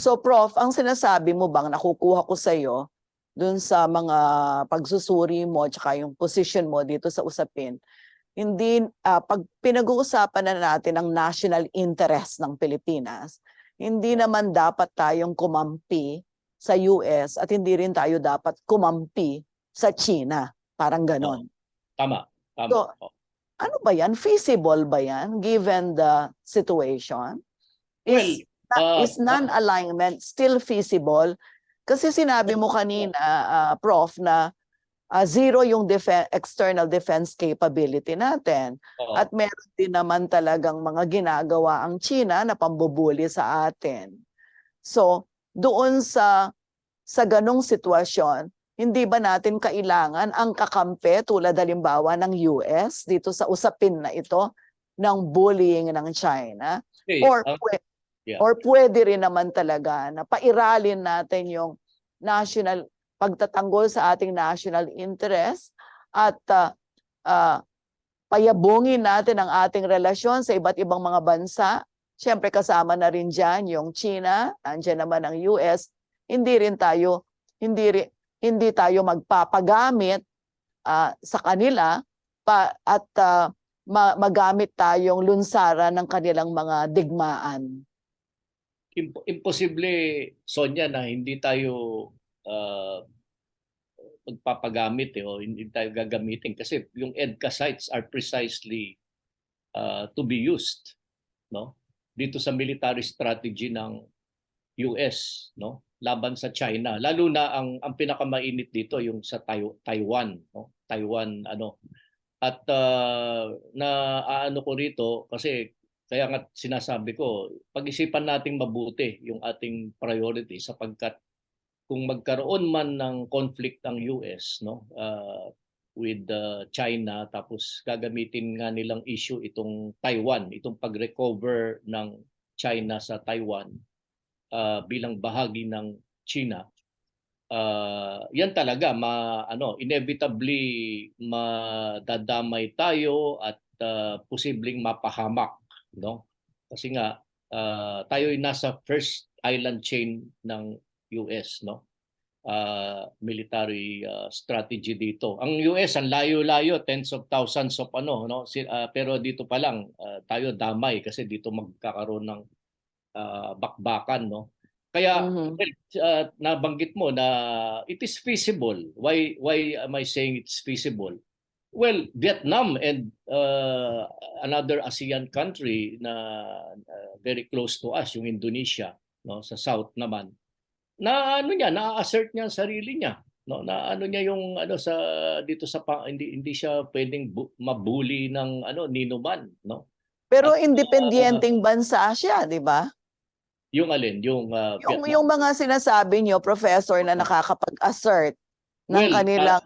So Prof, ang sinasabi mo bang nakukuha ko sa iyo dun sa mga pagsusuri mo at yung position mo dito sa usapin, hindi pag pinag-uusapan na natin ang national interest ng Pilipinas, hindi naman dapat tayong kumampi sa US at hindi rin tayo dapat kumampi sa China. Parang ganon. Tama. Tama. So, ano ba yan? Feasible ba yan given the situation? Is non-alignment still feasible? Kasi sinabi mo kanina, Prof, na zero yung external defense capability natin. At meron din naman talagang mga ginagawa ang China na pambubuli sa atin. So, doon sa ganong sitwasyon, hindi ba natin kailangan ang kakampi tulad halimbawa ng US dito sa usapin na ito ng bullying ng China? Or pwede rin naman talaga na pairalin natin yung national pagtatanggol sa ating national interest at payabungin natin ang ating relasyon sa iba't ibang mga bansa. Siyempre kasama na rin dyan yung China, andyan naman ang US. Hindi tayo magpapagamit sa kanila at magamit tayong lunsaran ng kanilang mga digmaan. Imposible, Sonia, na hindi tayo magpapagamit o hindi tayo gagamitin kasi yung EDCA sites are precisely to be used, no, dito sa military strategy ng US, no, laban sa China, lalo na ang pinakamainit dito yung sa Taiwan, no, Taiwan at ko rito kasi kaya nga sinasabi ko, pag-isipan nating mabuti yung ating priority sapagkat kung magkaroon man ng conflict ang US, no, with China, tapos gagamitin nga nilang issue itong Taiwan, itong pag-recover ng China sa Taiwan bilang bahagi ng China. Yan talaga inevitably madadamay tayo at posibleng mapahamak, no? Kasi nga tayo ay nasa first island chain ng US, no? Military strategy dito. Ang US ang layo-layo, tens of thousands of no? Pero dito pa lang tayo damay kasi dito magkakaroon ng bakbakan, no? Kaya nabanggit mo na it is feasible. Why am I saying it's feasible? Well, Vietnam and another ASEAN country na very close to us, yung Indonesia, no, sa south naman, na na-assert niya ang sarili niya, no, na niya yung dito sa hindi siya pwedeng mabuli ng ninuman, no. Pero independenteng bansa siya, di ba? Yung alin, yung yung mga sinasabi niyo, Professor, na nakakapag-assert ng kanilang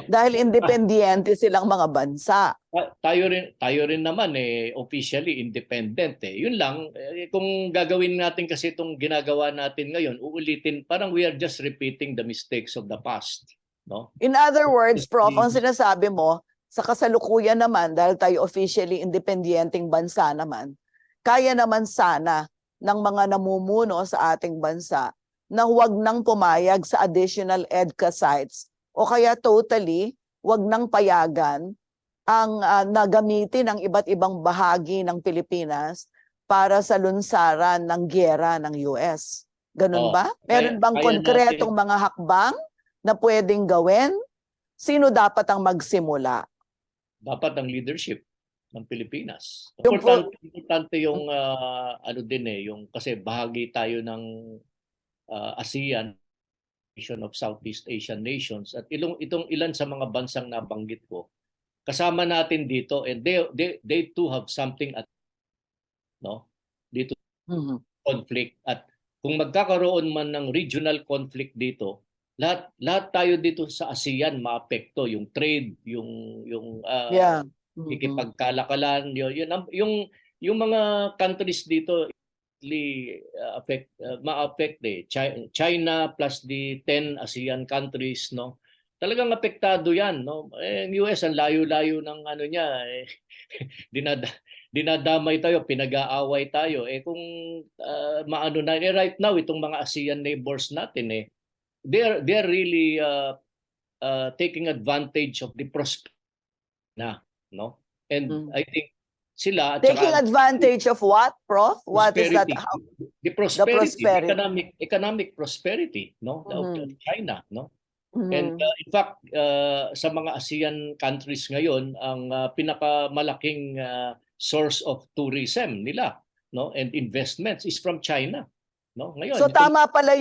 dahil independiente silang mga bansa. Tayo rin naman officially independent Yun lang kung gagawin natin kasi itong ginagawa natin ngayon, uulitin, parang we are just repeating the mistakes of the past, no? In other words, Prof, ang sinasabi mo, sa kasalukuyan naman dahil tayo officially independenteng bansa naman, kaya naman sana ng mga namumuno sa ating bansa na huwag nang pumayag sa additional EDCA sites o kaya totally huwag nang payagan ang nagamitin ng iba't ibang bahagi ng Pilipinas para sa lunsaran ng gyera ng US. Ganun ba? Meron bang konkretong mga hakbang na pwedeng gawin? Sino dapat ang magsimula? Dapat ang leadership ng Pilipinas. Importante yung yung kasi bahagi tayo ng ASEAN, Nation of Southeast Asian Nations, at itong ilan sa mga bansang nabanggit ko kasama natin dito, and they too have something dito conflict. At kung magkakaroon man ng regional conflict dito, lahat tayo dito sa ASEAN maapekto, yung trade, yung ikipagkalakalan, yung mga countries dito ma-affect China plus the 10 ASEAN countries, no? Talagang apektado yan, no? Yung US ang layo-layo ng dinadamay tayo, pinag-aaway tayo. Kung maano na, right now, itong mga ASEAN neighbors natin, they're really taking advantage of the prosperity na, no? And I think sila at Taking saka advantage of what, Prof? What is that? prosperity, the The prosperity, the prosperity. economic prosperity, no, of China, no. And Mhm. in fact, sa mga ASEAN countries ngayon, ang pinakamalaking source of tourism nila, no, and investments is from China, no. So Ngayon, tama pala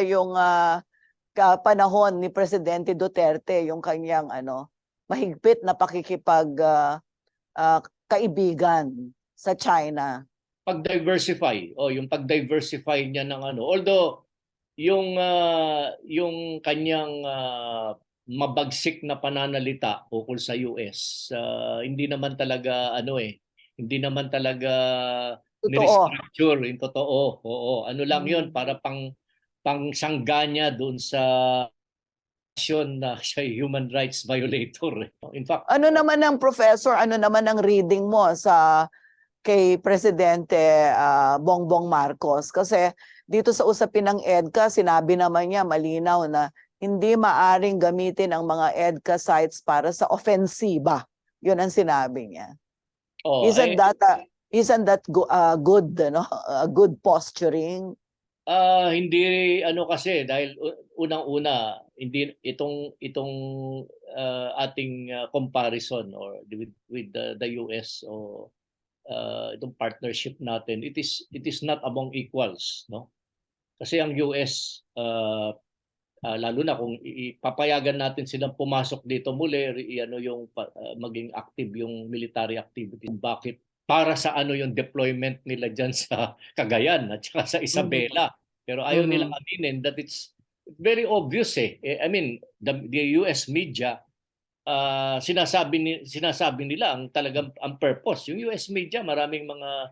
yung panahon ni Presidente Duterte, yung kanyang mahigpit na kaibigan sa China. pag-diversify, yung pag-diversify niya ng although yung kanyang mabagsik na pananalita ukol sa US, hindi naman talaga hindi naman talaga Totoo. ni-restructure in totoo. Oo, ano lang 'yon para pangsangga niya doon sa na siya human rights violator. In fact, Ano naman ang professor, ano naman ang reading mo sa kay Presidente Bongbong Marcos? Kasi dito sa usapin ng EDCA, sinabi naman niya malinaw na hindi maaring gamitin ang mga EDCA sites para sa ofensiba. Yun ang sinabi niya. Isn't that good, good posturing? Hindi kasi dahil unang-una hindi itong ating comparison or with the US o itong partnership natin, it is not among equals, no? Kasi ang US lalo na kung ipapayagan natin silang pumasok dito muli, yung maging active yung military activity. Bakit? Para sa yung deployment nila diyan sa Cagayan at saka sa Isabela. Pero ayaw nilang aminin that it's very obvious I mean, the US media sinasabi nila ang talagang ang purpose. Yung US media, maraming mga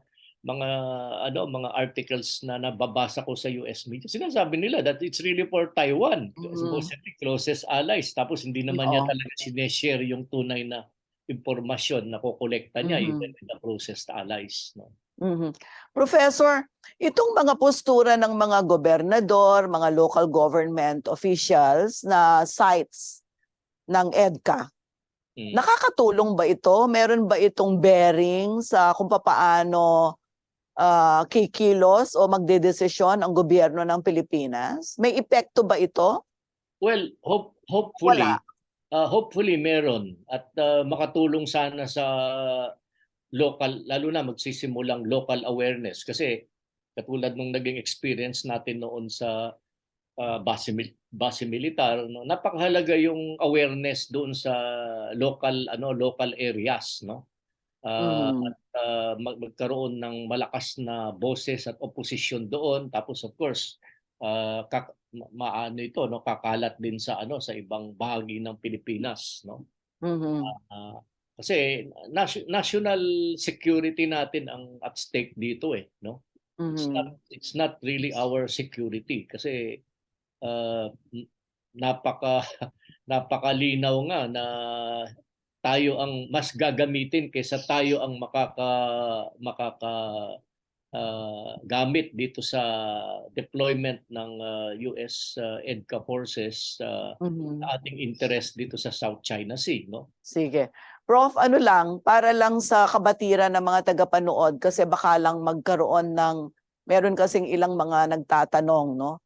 articles na nababasa ko sa US media. Sinasabi nila that it's really for Taiwan, supposedly closest allies. Tapos hindi naman niya talaga sineshare yung tunay na impormasyon na kokolekta niya even with the closest allies, no. Professor, itong mga postura ng mga gobernador, mga local government officials na sites ng EDCA, nakakatulong ba ito? Meron ba itong bearing sa kung papaano kikilos o magdedesisyon ang gobyerno ng Pilipinas? May epekto ba ito? Well, Wala. hopefully meron at makatulong sana sa local, lalo na magsisimulang local awareness kasi katulad nung naging experience natin noon sa base militar, no, napakahalaga yung awareness doon sa local areas, no. At magkaroon ng malakas na boses at opposition doon, tapos of course maano ito, no, kakalat din sa sa ibang bahagi ng Pilipinas, no. Kasi national security natin ang at stake dito no. It's not really our security kasi napakalinaw nga na tayo ang mas gagamitin kaysa tayo ang gamit dito sa deployment ng US EDCA forces sa ating interest dito sa South China Sea, no? Sige. Prof, ano lang, para lang sa kabatiran ng mga tagapanood kasi baka lang magkaroon meron kasing ilang mga nagtatanong, no?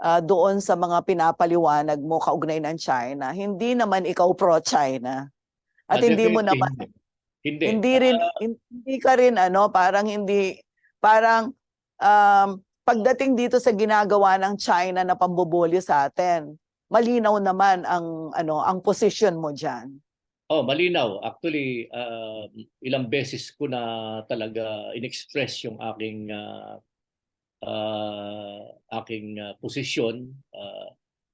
Doon sa mga pinapaliwanag mo kaugnay ng China, hindi naman ikaw pro-China. At hindi mo naman hindi ka rin parang pagdating dito sa ginagawa ng China na pambubuli sa atin, malinaw naman ang position mo diyan. Malinaw. Actually, ilang beses ko na talaga inexpress yung aking posisyon,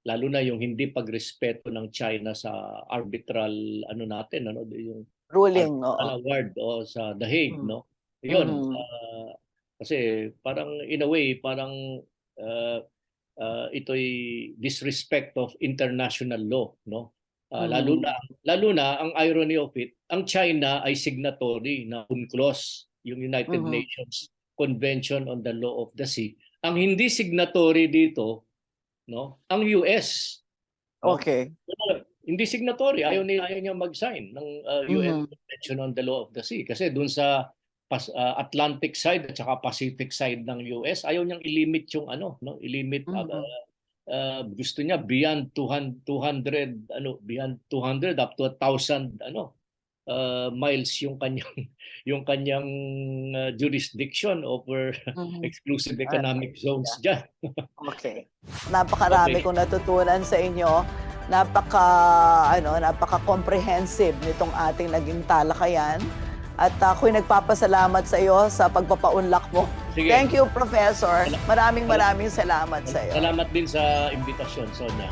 lalo na yung hindi pagrespeto ng China sa arbitral natin, yung Ruling, award sa The Hague, no. Yun, kasi parang in a way parang ito'y disrespect of international law, no. Lalo na ang irony of it, ang China ay signatory na UNCLOS, yung United Nations Convention on the Law of the Sea. Ang hindi signatory dito, no, ang US. No? Okay. Hindi signatory, ayaw niya mag-sign ng UN Convention on the Law of the Sea kasi doon sa Atlantic side at saka Pacific side ng US, ayaw niyang ilimit yung ilimit gusto niya beyond 200 beyond 200 up to 1,000 miles yung kanyang jurisdiction over exclusive economic zones diyan. Okay. Napakarami kong natutunan sa inyo. Napaka-comprehensive nitong ating naging talakayan. At ako'y nagpapasalamat sa iyo sa pagpapaunlak mo. Sige. Thank you, Professor. Maraming salamat sa iyo. Salamat din sa imbitasyon, Sonia.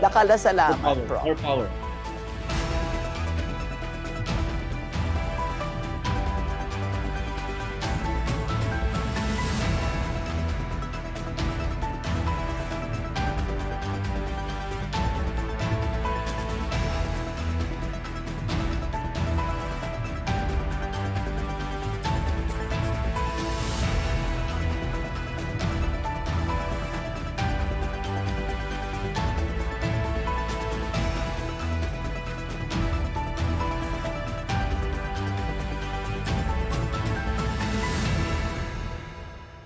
Dakala salamat, More power.